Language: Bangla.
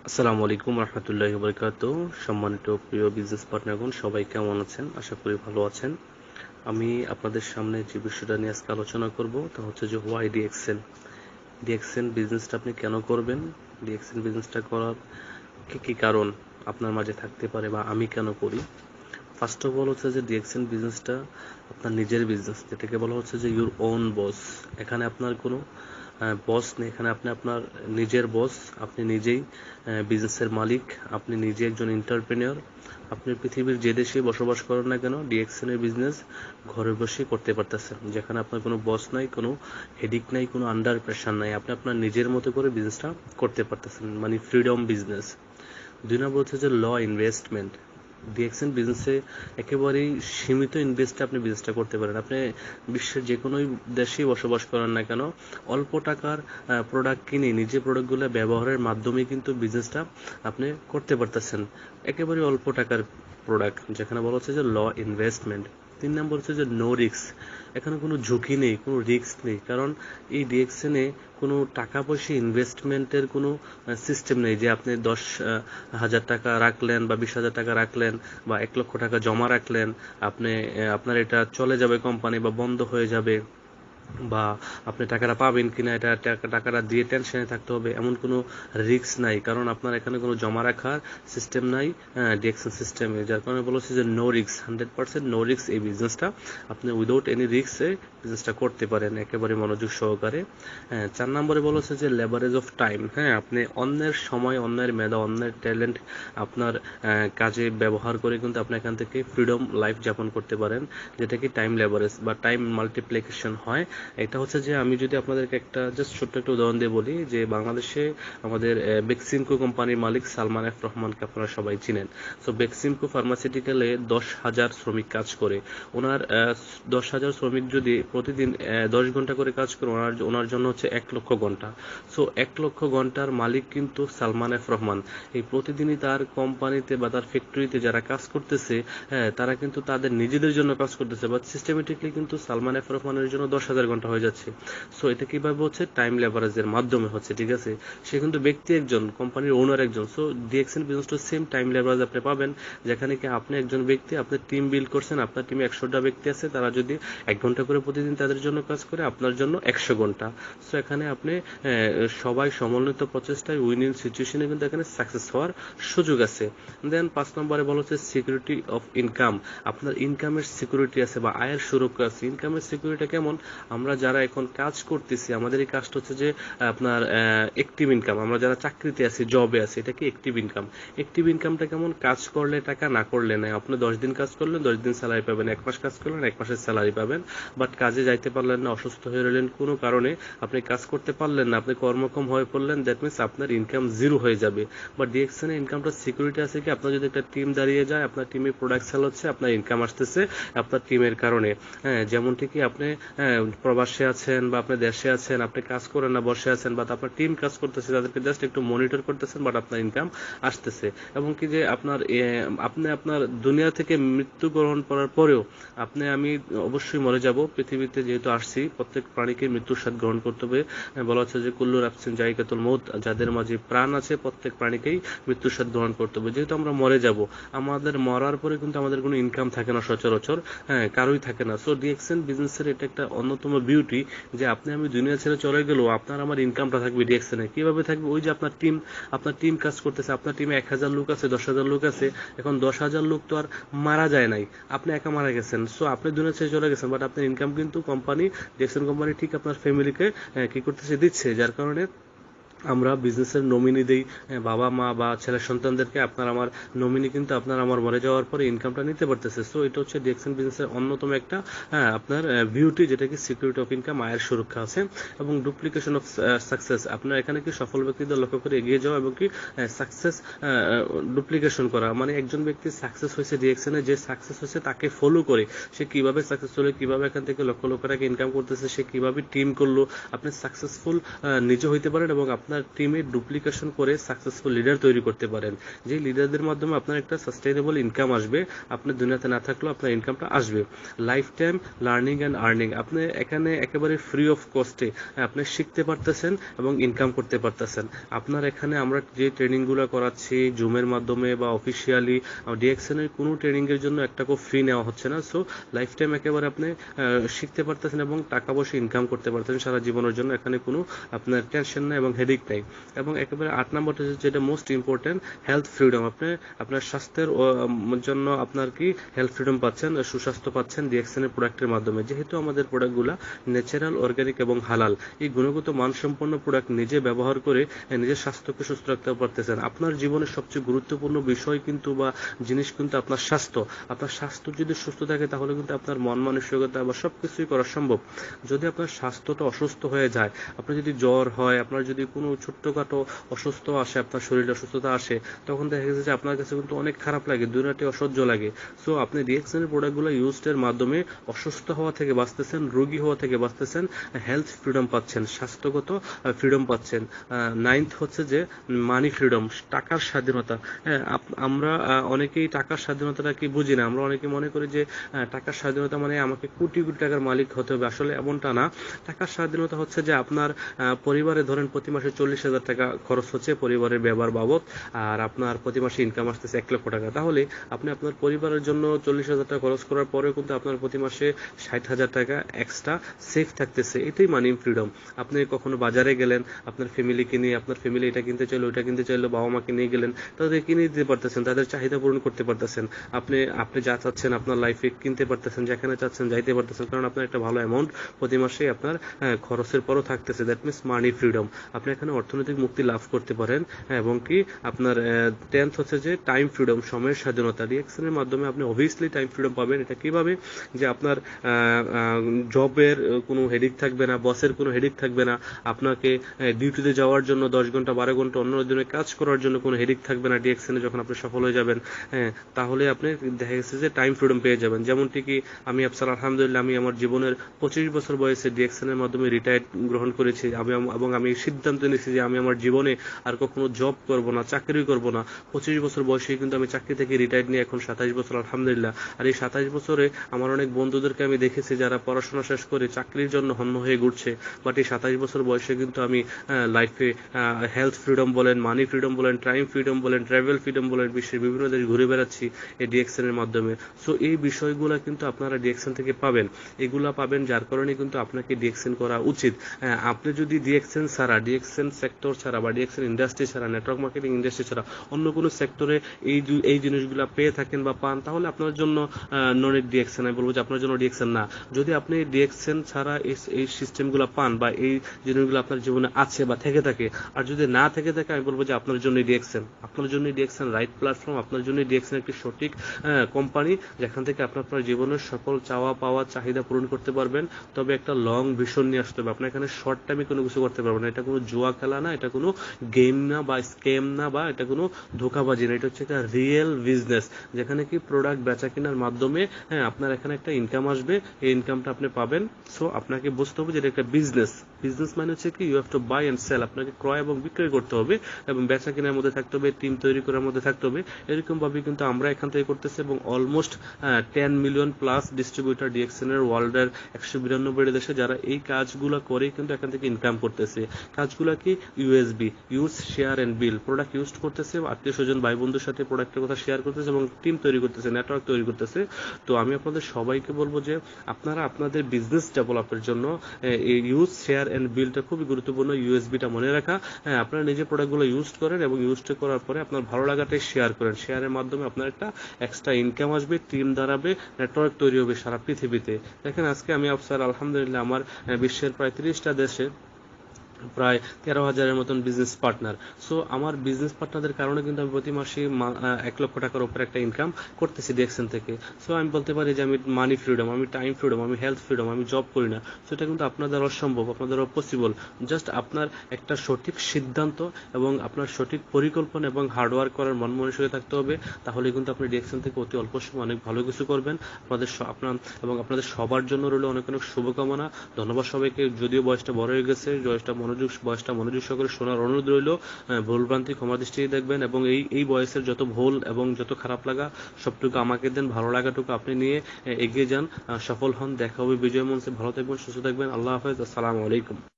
আসসালামু আলাইকুম রহমতুল্লাহি বারাকাতুহু। সম্মানিত প্রিয় বিজনেস পার্টনারগণ, সবাই কেমন আছেন? আশা করি ভালো আছেন। আমি আপনাদের সামনে যে বিষয়টা নিয়ে আজকে আলোচনা করব তা হচ্ছে যে ওয়াই ডিএক্সএন। ডিএক্সএন বিজনেসটা আপনি কেন করবেন? ডিএক্সএন বিজনেসটা করার কি কি কারণ আপনার মাঝে থাকতে পারে বা আমি কেন করি? ফার্স্ট অফ অল হচ্ছে যে ডিএক্সএন বিজনেসটা আপনার নিজের বিজনেস, যেটাকে বলা হচ্ছে যে ইউর ওন বস। এখানে আপনার কোনো বস নেই, এখানে আপনি আপনার নিজের বস। আপনি নিজেই বিজনেসের মালিক, আপনি নিজে একজন এন্টারপ্রেনিয়র। আপনি পৃথিবীর যে দেশে বসবাস করেন না কেন, ডিএক্সএন এর বিজনেস ঘরে বসে করতে পারতেছেন, যেখানে আপনার কোনো বস নাই, কোনো হেডিক নাই, কোনো আন্ডার প্রেশার নাই। আপনি আপনার নিজের মতো করে বিজনেসটা করতে পারতেছেন, মানে ফ্রিডম বিজনেস। 2 নম্বর হচ্ছে যে ল ইনভেস্টমেন্ট। ডিএক্সএন বিজনেসে একেবারেই সীমিত ইনভেস্টে আপনি বিজনেসটা করতে পারেন। আপনি বিশ্বের যে কোনো দেশেই বসবাস করেন না কেন, অল্প টাকার প্রোডাক্ট কিনে নিজে প্রোডাক্টগুলো ব্যবহারের মাধ্যমে কিন্তু বিজনেসটা আপনি করতে পারতেছেন। একেবারে অল্প টাকার প্রোডাক্ট, যেখানে বলা হচ্ছে যে ল ইনভেস্টমেন্ট। 3 নম্বর হচ্ছে যে নো রিস্ক। এখানে কোনো ঝুঁকি নেই, কোনো রিস্ক নেই, কারণ এই ডিএক্সএনে কোনো টাকা পয়সা ইনভেস্টমেন্টের কোনো সিস্টেম নেই যে আপনি 10,000 টাকা রাখলেন বা 20,000 টাকা রাখলেন বা 1 লক্ষ টাকা জমা রাখলেন, আপনি আপনার এটা চলে যাবে কোম্পানি বা বন্ধ হয়ে যাবে, বা আপনি টাকাটা পাবেন কিনা এটা টাকাটা দিয়ে টেনশনে থাকতে হবে, এমন কোনো রিস্ক নাই, কারণ আপনার এখানে কোনো জমা রাখার সিস্টেম নাই ডিএক্সএন সিস্টেমে। যার কারণে বলেছে যে নো রিস্ক, 100% নো রিস্ক। এই বিজনেসটা আপনি উইদাউট এনি রিস্কে বিজনেসটা করতে পারেন একেবারে মনোযোগ সহকারে। 4 নম্বরে বলেছে যে লেভারেজ অফ টাইম। হ্যাঁ, আপনি অন্যের সময়, অন্যের মেধা, অন্যের ট্যালেন্ট আপনার কাজে ব্যবহার করে কিন্তু আপনি এখান থেকে ফ্রিডম লাইফ যাপন করতে পারেন, যেটা কি টাইম লেভারেজ বা টাইম মাল্টিপ্লিকেশন হয়। এটা হচ্ছে যে আমি যদি আপনাদেরকে একটা জাস্ট ছোট্ট একটা উদাহরণ দিয়ে বলি, যে বাংলাদেশে আমাদের বেক্সিমকো কোম্পানির মালিক সালমান এফ রহমানকে আপনারা সবাই চিনেন। সো বেক্সিমকো ফার্মাসিউটিক্যালে 10,000 শ্রমিক কাজ করে। ওনার 10,000 শ্রমিক যদি প্রতিদিন 10 ঘন্টা করে কাজ করে, ওনার জন্য হচ্ছে 1 লক্ষ ঘন্টা। সো 1 লক্ষ ঘন্টার মালিক কিন্তু সালমান এফ রহমান। এই প্রতিদিনই তার কোম্পানিতে বা তার ফ্যাক্টরিতে যারা কাজ করতেছে, হ্যাঁ, তারা কিন্তু তাদের নিজেদের জন্য কাজ করতেছে, বাট সিস্টেমেটিকলি কিন্তু সালমান এফ রহমানের জন্য 10,000 ঘন্টা হয়ে যাচ্ছে। সো এটা কিভাবে হচ্ছে? টাইম লেভারেজের মাধ্যমে হচ্ছে, ঠিক আছে? সে কিন্তু ব্যক্তি একজন, কোম্পানির ওনার একজন। সো ডিএক্সএন বিজনেসটা সেম টাইম লেভারেজ আপনি পাবেন, যেখানে কি আপনি একজন ব্যক্তি, আপনি টিম বিল্ড করছেন, আপনার টিমে 100টা ব্যক্তি আছে, তারা যদি 1 ঘন্টা করে প্রতিদিন তাদের জন্য কাজ করে, আপনার জন্য 100 ঘন্টা। সো এখানে আপনি সবাই সমন্বিত প্রচেষ্টায় উইনিং সিচুয়েশনে কিন্তু এখানে সাকসেস হওয়ার সুযোগ আছে। দেন 5 নম্বরে বলা হচ্ছে সিকিউরিটি অফ ইনকাম। আপনার ইনকামের সিকিউরিটি আছে বা আয়ের সুরক্ষা আছে। ইনকামের সিকিউরিটি কেমন? আমরা যারা এখন কাজ করতেছি, আমাদের এই কাজটা হচ্ছে যে আপনার অ্যাক্টিভ ইনকাম। আমরা যারা চাকরিতে আছি, জবে আছি, এটা কি অ্যাক্টিভ ইনকাম। অ্যাক্টিভ ইনকামটা কেমন? কাজ করলে টাকা, না করলে নাই। আপনি 10 দিন কাজ করলেন, 10 দিন স্যালারি পাবেন। 1 মাস কাজ করলেন, 1 মাসের স্যালারি পাবেন। বাট কাজে যাইতে পারলেন না, অসুস্থ হয়ে রইলেন কোনো কারণে, আপনি কাজ করতে পারলেন না, আপনি কর্মক্ষম হয়ে পড়লেন, দ্যাট মিনস আপনার ইনকাম জিরো হয়ে যাবে। বা ডিএক্সএন এর ইনকামটা সিকিউরিটি আছে কি, আপনার যদি একটা টিম দাঁড়িয়ে যায়, আপনার টিমে প্রোডাক্ট সেল হচ্ছে, আপনার ইনকাম আসতেছে আপনার টিমের কারণে। হ্যাঁ, যেমন ঠিকই আপনি প্রবাসে আছেন বা আপনি দেশে আছেন, আপনি কাজ করেন না, বসে আছেন, বা আপনার টিম কাজ করতেছে, তাদেরকে জাস্ট একটু মনিটর করতেছেন, বাট আপনার ইনকাম আসতেছে। এবং কি যে আপনার আপনি আপনার দুনিয়া থেকে মৃত্যুবরণ করার পরেও আমি অবশ্যই মরে যাব। পৃথিবীতে যেহেতু আসছি, প্রত্যেক প্রাণীকে মৃত্যুর স্বাদ গ্রহণ করতে হবে। বলা হচ্ছে যে কুল্লু নাফসিন যায়কাতুল মউত, যাদের মাঝে প্রাণ আছে প্রত্যেক প্রাণীকেই মৃত্যুর স্বাদ গ্রহণ করতে হবে। যেহেতু আমরা মরে যাব, আমাদের মরার পরে কিন্তু আমাদের কোনো ইনকাম থাকে না সচরাচর, হ্যাঁ, কারোই থাকে না। সো ডিএক্সএন বিজনেসের এটা একটা অন্যতম বিউটি, যে আমি দুনিয়া ছেড়ে চলে গেলেও আপনার আমার ইনকামটা থাকবে ডিএক্সএনে। কিভাবে থাকবে? ওই যে আপনার টিম কাজ করতেছে, আপনার টিমে 1,000 লোক আছে, 10,000 লোক আছে। এখন 10,000 লোক তো আর মারা যায় নাই, আপনি একা মারা গেছেন। সো আপনি দুনিয়া ছেড়ে চলে গেছেন, বাট আপনার ইনকাম কিন্তু কোম্পানি, ডিএক্সএন কোম্পানি ঠিক আপনার ফ্যামিলিকে কি করতেছে? দিচ্ছে। যার কারণে আমরা বিজনেসের নমিনি দেই, বাবা মা বা ছেলে সন্তানদেরকে। আপনার আমার নমিনি কিন্তু আপনার আমার মরে যাওয়ার পরে ইনকামটা নিতে পারতেছে। সো এটা হচ্ছে ডিএক্সএন বিজনেসের অন্যতম একটা আপনার বিউটি, যেটা কি সিকিউরিটি অফ ইনকাম, আয়ের সুরক্ষা আছে। এবং ডুপ্লিকেশন অফ সাকসেস। আপনার এখানে কি সফল ব্যক্তিদের লক্ষ্য করে এগিয়ে যাওয়া এবং কি সাকসেস ডুপ্লিকেশন করা, মানে একজন ব্যক্তি সাকসেস হয়েছে ডিএক্সএন এ, যে সাকসেস হয়েছে তাকে ফলো করে সে কিভাবে সাকসেস হলো, কিভাবে এখান থেকে লক্ষ লক্ষ টাকা ইনকাম করতেছে, সে কিভাবে টিম করলো, আপনি সাকসেসফুল নিজে হইতে পারেন এবং আপনার আপনার টিমে ডুপ্লিকেশন করে সাকসেসফুল লিডার তৈরি করতে পারেন, যে লিডারদের মাধ্যমে আপনার একটা সাস্টেইনেবল ইনকাম আসবে, আপনি দুনিয়াতে না থাকলেও আপনার ইনকামটা আসবে। Life time learning and earning, আপনি এখানে একেবারে ফ্রি অফ কস্টে আপনি শিখতে পারতেছেন এবং ইনকাম করতে পারতেছেন। আপনার এখানে আমরা যে ট্রেনিংগুলো করাচ্ছি জুমের মাধ্যমে বা অফিসিয়ালি, ডিএক্সএন এর কোনো ট্রেনিংয়ের জন্য একটা ফ্রি নেওয়া হচ্ছে না। সো লাইফ টাইম একেবারে আপনি শিখতে পারতেছেন এবং টাকা পয়সা ইনকাম করতে পারতেছেন সারা জীবনের জন্য। এখানে কোনো আপনার টেনশন নাই এবং হেডেক নাই। এবং একেবারে 8 নম্বরটা যেটা মোস্ট ইম্পর্টেন্ট, হেলথ ফ্রিডম। আপনি আপনার স্বাস্থ্যের জন্য আপনার কি হেলথ ফ্রিডম পাচ্ছেন, সুস্বাস্থ্য পাচ্ছেন ডিএক্সএন এর প্রোডাক্টের মাধ্যমে। যেহেতু আমাদের প্রোডাক্টগুলো ন্যাচারাল, অর্গানিক এবং হালাল, এই গুণগত মানসম্পন্ন প্রোডাক্ট নিজে ব্যবহার করে নিজের স্বাস্থ্যকে সুস্থ রাখতে পারতেছেন। আপনার জীবনের সবচেয়ে গুরুত্বপূর্ণ বিষয় কিন্তু বা জিনিস কিন্তু আপনার স্বাস্থ্য। আপনার স্বাস্থ্য যদি সুস্থ থাকে তাহলে কিন্তু আপনার মন মানসিকতা বা সবকিছুই করা সম্ভব। যদি আপনার স্বাস্থ্যটা অসুস্থ হয়ে যায়, আপনার যদি জ্বর হয়, আপনার যদি কোনো ছোট্টখাটো অসুস্থ আসে, আপনার শরীরে অসুস্থতা আসে, তখন দেখা গেছে যে আপনার কাছে কিন্তু অনেক খারাপ লাগে, দুনিয়াটি অসহ্য লাগে। সো আপনি ডিএক্সএন প্রোডাক্টগুলো ইউজের মাধ্যমে অসুস্থ হওয়া থেকে বাঁচতেছেন, রোগী হওয়া থেকে বাঁচতেছেন, হেলথ ফ্রিডম পাচ্ছেন, স্বাস্থ্যগত ফ্রিডম পাচ্ছেন। 9th হচ্ছে যে মানি ফ্রিডম, টাকার স্বাধীনতা। আমরা অনেকেই টাকার স্বাধীনতাটা কি বুঝি না। আমরা অনেকে মনে করি যে টাকার স্বাধীনতা মানে আমাকে কোটি কোটি টাকার মালিক হতে হবে। আসলে এমনটা না। টাকার স্বাধীনতা হচ্ছে যে আপনার পরিবারে ধরেন প্রতি মাসে 40,000 টাকা খরচ হচ্ছে পরিবারের ব্যবহার বাবদ, আর আপনার প্রতি মাসে ইনকাম আসতেছে 1 লক্ষ টাকা। তাহলে আপনি আপনার পরিবারের জন্য 40,000 টাকা খরচ করার পরেও কিন্তু আপনার প্রতি মাসে 60,000 টাকা এক্সট্রা সেফ থাকতেছে। এটাই মানি ফ্রিডম। আপনি কখনো বাজারে গেলেন, আপনার ফ্যামিলিকে নিয়ে, আপনার ফ্যামিলি এটা কিনতে চাইলো, ওইটা কিনতে চাইলো, বাবা মাকে নিয়ে গেলেন, তাদের কিনে দিতে পারতেছেন, তাদের চাহিদা পূরণ করতে পারতেছেন। আপনি যা চাচ্ছেন আপনার লাইফে কিনতে পারতেছেন, যেখানে চাচ্ছেন যাইতে পারতেছেন, কারণ আপনার একটা ভালো অ্যামাউন্ট প্রতি মাসে আপনার খরচের পরও থাকতেছে। That means money freedom. আপনি এখানে অর্থনৈতিক মুক্তি লাভ করতে পারেন। এবং কি আপনার 10th হচ্ছে যে টাইম ফ্রিডম, সময়ের স্বাধীনতা। ডিএক্সএন এর মাধ্যমে আপনি অবভিয়াসলি টাইম ফ্রিডম পাবেন। এটা কিভাবে? যে আপনার জবের কোনো হেডিক থাকবে না, বসের কোনো হেডিক থাকবে না, আপনাকে ডিউটিতে যাওয়ার জন্য 10 ঘন্টা 12 ঘন্টা অন্য দিনে কাজ করার জন্য কোনো হেডিক থাকবে না। ডিএক্সএন এ যখন আপনি সফল হয়ে যাবেন, তাহলে আপনি দেখা গেছে যে টাইম ফ্রিডম পেয়ে যাবেন। যেমনটি কি আমি আফসার আলহামদুলিল্লাহ, আমি আমার জীবনের 25 বছর বয়সে ডিএক্সএন এর মাধ্যমে রিটায়ার্ড গ্রহণ করেছি। এবং আমি সিদ্ধান্ত নিয়েছি যে আমি আমার জীবনে আর কখনো জব করব না, চাকরি করব না। 25 বছর বয়সে কিন্তু আমি চাকরি থেকে রিটায়ার্ড নিয়ে এখন 27 বছর আলহামদুলিল্লাহ। আর এই 27 বছরে আমার অনেক বন্ধুদেরকে আমি দেখেছি যারা পড়াশোনা শেষ করে চাকরির জন্য হন্য হয়ে ঘুরছে, বাট এই 27 বছর বয়সে কিন্তু আমি লাইফে হেলথ ফ্রিডম বলেন, মানি ফ্রিডম বলেন, টাইম ফ্রিডম বলেন, ট্রাভেল ফ্রিডম বলেন, বিশ্বের বিভিন্ন দেশ ঘুরে বেড়াচ্ছি এই ডিএক্সএন এর মাধ্যমে। সো এই বিষয়গুলো কিন্তু আপনারা ডিএক্সএন থেকে পাবেন। এগুলা পাবেন যার কারণে কিন্তু আপনাকে ডিএক্সএন করা উচিত। আপনি যদি ডিএক্সএন ছাড়া, ডিএক্সএন সেক্টর ছাড়া বা ডিএক্সএন ইন্ডাস্ট্রি ছাড়া, নেটওয়ার্ক মার্কেটিং ইন্ডাস্ট্রি ছাড়া অন্য কোনো সেক্টরে এই জিনিসগুলো পেয়ে থাকেন বা পান, তাহলে আপনার জন্য নন ডিএক্সএন। আমি বলবো যে আপনার জন্য ডিএক্সএন না। যদি আপনি ডিএক্সএন ছাড়া এই সিস্টেমগুলো পান বা এই জিনিসগুলো আপনার জীবনে আছে বা থেকে থাকে, আর যদি না থেকে থাকে, আমি বলবো যে আপনার জন্য ডিএক্সএন। আপনার জন্য ডিএক্সএন রাইট প্ল্যাটফর্ম। আপনার জন্য ডিএক্সএন একটি সঠিক কোম্পানি, যেখান থেকে আপনার জীবনের সকল চাওয়া পাওয়া চাহিদা পূরণ করতে পারবেন। তবে একটা লং ভিশন নিয়ে আসতে হবে। আপনার এখানে শর্ট টাইমে কোনো কিছু করতে পারবেন না। এটা কোনো জুয়া খেলা না, এটা কোনো গেম না বা স্ক্যাম না, বা এটা কোনো ধোঁকাবাজি না। এটা হচ্ছে একটা রিয়েল বিজনেস, যেখানে কি প্রোডাক্ট বেচা কেনার মাধ্যমে আপনার এখানে একটা ইনকাম আসবে। এই ইনকামটা আপনি পাবেন। সো আপনাকে বুঝতে হবে যে এটা একটা বিজনেস। বিজনেস মানে হচ্ছে কি you have to buy and sell. আপনাকে ক্রয় এবং বিক্রয় করতে হবে এবং বেচা কেনার মধ্যে থাকতে হবে, টিম তৈরি করার মধ্যে থাকতে হবে। এরকম ভাবে কিন্তু আমরা এখান থেকে করতেছি এবং almost 10 million plus distributor DXN এর ওয়ার্ল্ডের 192 দেশে যারা এই কাজগুলো করে কিন্তু এখান থেকে ইনকাম করতেছে। কাজগুলো কি? USB, use share and bill. Product use করতেছে, আত্মীয় স্বজন ভাই বন্ধুর সাথে প্রোডাক্টের কথা শেয়ার করতেছে এবং টিম তৈরি করতেছে, নেটওয়ার্ক তৈরি করতেছে। তো আমি আপনাদের সবাইকে বলবো যে আপনারা আপনাদের বিজনেস ডেভেলপের জন্য এই ইউজ শেয়ার এন্ড বিলটা খুবই গুরুত্বপূর্ণ। ইউএসবিটা মনে রাখা। আপনারা নিজে প্রোডাক্টগুলো ইউজ করেন এবং ইউজ করার পরে আপনার ভালো লাগাটাই শেয়ার করেন। শেয়ারের মাধ্যমে আপনার একটা এক্সট্রা ইনকাম আসবে, টিম দাঁড়াবে, নেটওয়ার্ক তৈরি হবে সারা পৃথিবীতে। দেখেন আজকে আমি আফসার আলহামদুলিল্লাহ আমার বিশ্বের প্রায় 30টা দেশে প্রায় 13,000-এর মতন বিজনেস পার্টনার। সো আমার বিজনেস পার্টনারদের কারণে কিন্তু আমি প্রতি মাসে 1 লক্ষ টাকার উপরে একটা ইনকাম করতেছি ডিএক্সএন থেকে। সো আমি বলতে পারি যে আমি মানি ফ্রিডম, আমি টাইম ফ্রিডম, আমি হেলথ ফ্রিডম, আমি জব করি না। সেটা কিন্তু আপনাদের অসম্ভব, আপনাদের পসিবল। জাস্ট আপনার একটা সঠিক সিদ্ধান্ত এবং আপনার সঠিক পরিকল্পনা এবং হার্ডওয়ার্ক করার মন মানসিকতা থাকতে হবে। তাহলে কিন্তু আপনি ডিএক্সএন থেকে অতি অল্প সময় অনেক ভালো কিছু করবেন। আপনাদের সবার জন্য রইল অনেক অনেক শুভকামনা। ধন্যবাদ সবাইকে। যদিও বয়সটা বড় হয়ে গেছে, বয়সটা মনোযোগ বয়সটা মনোযোগ সহকারে শোনার অনুরোধ রইল। ভুলভ্রান্তি ক্ষমা দৃষ্টিতে দেখবেন এবং এই বয়সের যত ভুল এবং যত খারাপ লাগা সবটুকু আমাকে দেন, ভালো লাগাটুকু আপনি নিয়ে এগিয়ে যান, সফল হন। দেখা হবে বিজয় মঞ্চে। ভালো থাকবেন, সুস্থ থাকবেন। আল্লাহ হাফেজ। আসসালামু আলাইকুম।